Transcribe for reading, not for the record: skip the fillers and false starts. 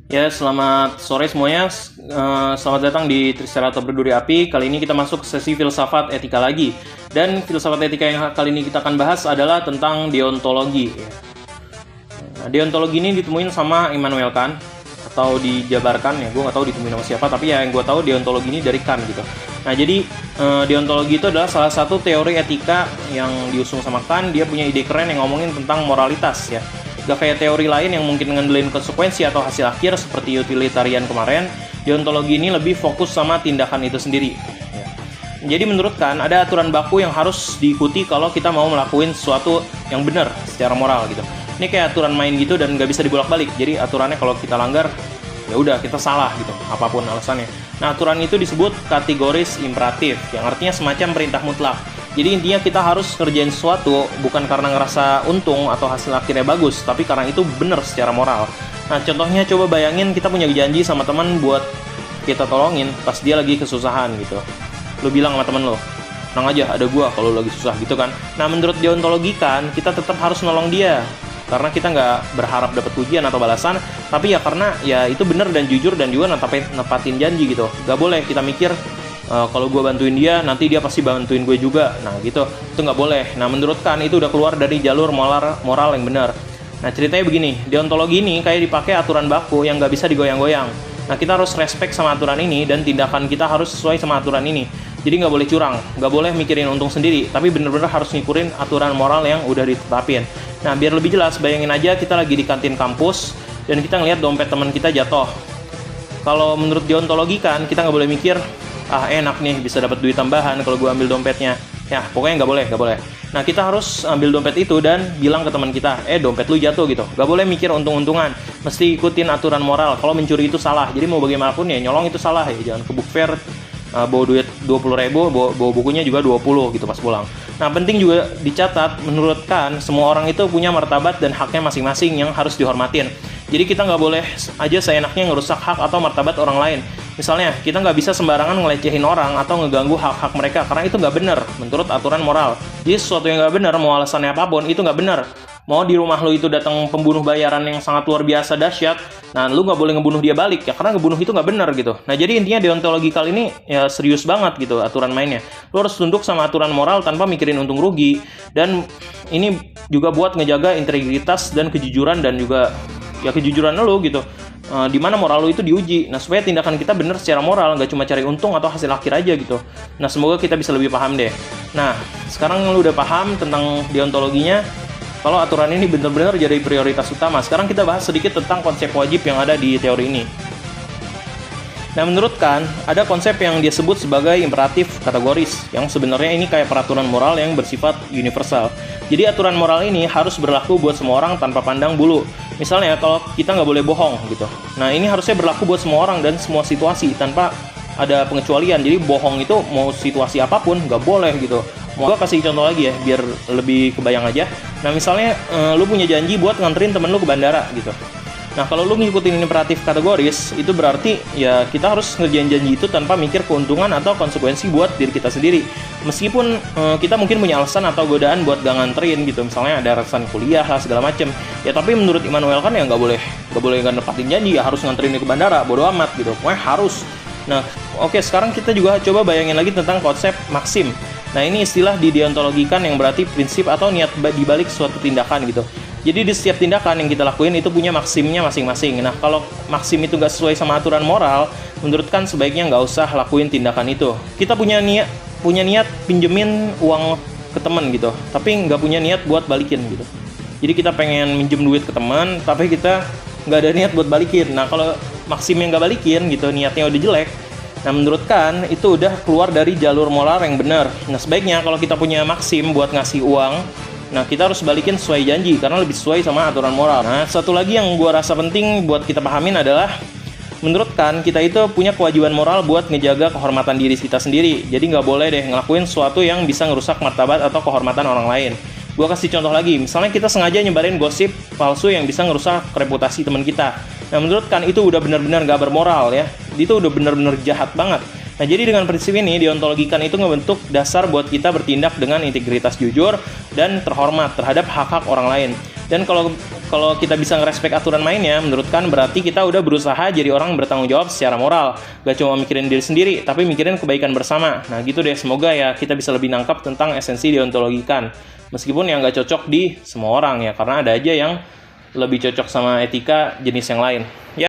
Ya, selamat sore semuanya. Selamat datang di Triceratops Berduri Api. Kali ini kita masuk ke sesi filsafat etika lagi. Dan filsafat etika yang kali ini kita akan bahas adalah tentang deontologi. Nah, deontologi ini ditemuin sama Immanuel Kant atau dijabarkan ya, gue nggak tahu ditemuin sama siapa, tapi ya yang gue tahu deontologi ini dari Kant gitu. Nah, jadi deontologi itu adalah salah satu teori etika yang diusung sama Kant. Dia punya ide keren yang ngomongin tentang moralitas ya. Gak kayak teori lain yang mungkin ngandelin konsekuensi atau hasil akhir seperti utilitarian kemarin, deontologi ini lebih fokus sama tindakan itu sendiri. Jadi menurut Kant, ada aturan baku yang harus diikuti kalau kita mau melakukan sesuatu yang benar secara moral gitu. Ini kayak aturan main gitu dan gak bisa dibolak-balik. Jadi aturannya kalau kita langgar, ya udah kita salah gitu, apapun alasannya. Nah, aturan itu disebut kategoris imperatif, yang artinya semacam perintah mutlak. Jadi intinya kita harus kerjain sesuatu bukan karena ngerasa untung atau hasil akhirnya bagus, tapi karena itu benar secara moral. Nah, contohnya coba bayangin kita punya janji sama teman buat kita tolongin pas dia lagi kesusahan gitu. Lu bilang sama temen lo, tenang aja, ada gua kalau lagi susah gitu kan. Nah, menurut deontologi kan, kita tetap harus nolong dia. Karena kita nggak berharap dapat pujian atau balasan, tapi ya karena ya itu benar dan jujur dan juga nepatin janji gitu. Gak boleh kita mikir, kalau gue bantuin dia, nanti dia pasti bantuin gue juga. Nah gitu, itu nggak boleh. Nah menurut Kant itu udah keluar dari jalur moral yang benar. Nah ceritanya begini, deontologi ini kayak dipakai aturan baku yang nggak bisa digoyang-goyang. Nah kita harus respect sama aturan ini dan tindakan kita harus sesuai sama aturan ini. Jadi nggak boleh curang, nggak boleh mikirin untung sendiri, tapi bener-bener harus ngikurin aturan moral yang udah ditetapin. Nah biar lebih jelas, bayangin aja kita lagi di kantin kampus dan kita ngeliat dompet teman kita jatuh. Kalau menurut deontologi kan kita nggak boleh mikir, ah enak nih bisa dapat duit tambahan kalau gue ambil dompetnya. Ya pokoknya nggak boleh. Nah kita harus ambil dompet itu dan bilang ke teman kita, dompet lu jatuh gitu. Nggak boleh mikir untung-untungan, mesti ikutin aturan moral. Kalau mencuri itu salah, jadi mau bagaimanapun ya nyolong itu salah ya. Jangan ke book fair bawa duit 20.000, bawa bukunya juga 20 gitu pas pulang. Nah penting juga dicatat, menurut Kant semua orang itu punya martabat dan haknya masing-masing yang harus dihormatin. Jadi kita nggak boleh aja seenaknya ngerusak hak atau martabat orang lain. Misalnya, kita nggak bisa sembarangan ngelecehin orang atau ngeganggu hak-hak mereka, karena itu nggak benar menurut aturan moral. Jadi sesuatu yang nggak benar, mau alasannya apapun, itu nggak benar. Mau di rumah lu itu datang pembunuh bayaran yang sangat luar biasa dahsyat, nah lu nggak boleh ngebunuh dia balik ya, karena ngebunuh itu nggak benar gitu. Nah jadi intinya deontologi kali ini ya serius banget gitu aturan mainnya. Lu harus tunduk sama aturan moral tanpa mikirin untung rugi, dan ini juga buat ngejaga integritas dan kejujuran dan juga ya kejujuran lu gitu. Di mana moral lu itu diuji. Nah supaya tindakan kita benar secara moral, nggak cuma cari untung atau hasil akhir aja gitu. Nah semoga kita bisa lebih paham deh. Nah sekarang lu udah paham tentang deontologinya, kalau aturan ini benar-benar jadi prioritas utama. Sekarang kita bahas sedikit tentang konsep wajib yang ada di teori ini. Nah menurut Kant, ada konsep yang dia sebut sebagai imperatif kategoris, yang sebenarnya ini kayak peraturan moral yang bersifat universal. Jadi aturan moral ini harus berlaku buat semua orang tanpa pandang bulu. Misalnya kalau kita nggak boleh bohong gitu. Nah ini harusnya berlaku buat semua orang dan semua situasi tanpa ada pengecualian. Jadi bohong itu mau situasi apapun nggak boleh gitu. Mau gue kasih contoh lagi ya biar lebih kebayang aja. Nah misalnya lu punya janji buat nganterin temen lu ke bandara gitu. Nah kalau lu ngikutin imperatif kategoris, itu berarti ya kita harus ngerjain janji itu tanpa mikir keuntungan atau konsekuensi buat diri kita sendiri. Meskipun kita mungkin punya alasan atau godaan buat gak nganterin gitu, misalnya ada alasan kuliah lah segala macem. Ya tapi menurut Immanuel kan ya nggak boleh nggak nepatin janji, ya harus nganterin dia ke bandara, bodo amat gitu. Pokoknya harus. Nah oke, sekarang kita juga coba bayangin lagi tentang konsep maksim. Nah ini istilah dideontologikan yang berarti prinsip atau niat dibalik suatu tindakan gitu. Jadi di setiap tindakan yang kita lakuin itu punya maksimnya masing-masing. Nah kalau maksim itu nggak sesuai sama aturan moral, menurut kan sebaiknya nggak usah lakuin tindakan itu. Kita punya niat pinjemin uang ke teman gitu, tapi nggak punya niat buat balikin gitu. Jadi kita pengen minjem duit ke teman, tapi kita nggak ada niat buat balikin. Nah kalau maksimnya nggak balikin gitu, niatnya udah jelek, nah menurut Kant itu udah keluar dari jalur moral yang benar. Nah sebaiknya kalau kita punya maksim buat ngasih uang, nah kita harus balikin sesuai janji karena lebih sesuai sama aturan moral. Nah satu lagi yang gue rasa penting buat kita pahamin adalah, menurut Kant kita itu punya kewajiban moral buat ngejaga kehormatan diri kita sendiri. Jadi nggak boleh deh ngelakuin sesuatu yang bisa ngerusak martabat atau kehormatan orang lain. Gue kasih contoh lagi, misalnya kita sengaja nyebarin gosip palsu yang bisa ngerusak reputasi teman kita. Nah menurut Kant itu udah benar-benar gak bermoral ya, itu udah benar-benar jahat banget. Nah jadi dengan prinsip ini, deontologikan itu ngebentuk dasar buat kita bertindak dengan integritas jujur dan terhormat terhadap hak-hak orang lain. Dan kalau kalau kita bisa ngerespek aturan mainnya, menurut Kan berarti kita udah berusaha jadi orang bertanggung jawab secara moral. Gak cuma mikirin diri sendiri, tapi mikirin kebaikan bersama. Nah gitu deh, semoga ya kita bisa lebih nangkap tentang esensi deontologi Kan. Meskipun yang gak cocok di semua orang ya, karena ada aja yang lebih cocok sama etika jenis yang lain. Ya.